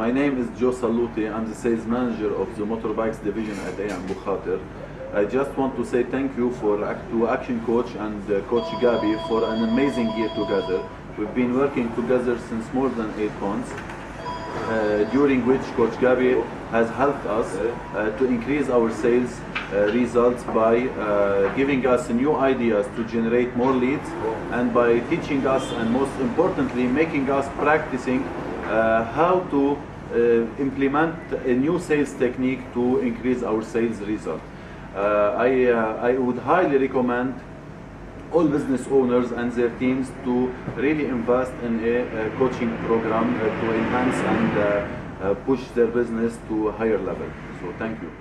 My name is Sallouty. I'm the sales manager of the motorbikes division at Boukather. I just want to say thank you to Action Coach and Coach Gabi for an amazing year together. We've been working together since more than 8 months, during which Coach Gabi has helped us to increase our sales results by giving us new ideas to generate more leads, and by teaching us, and most importantly making us practicing how to implement a new sales technique to increase our sales result. I would highly recommend all business owners and their teams to really invest in a coaching program to enhance and push their business to a higher level. So thank you.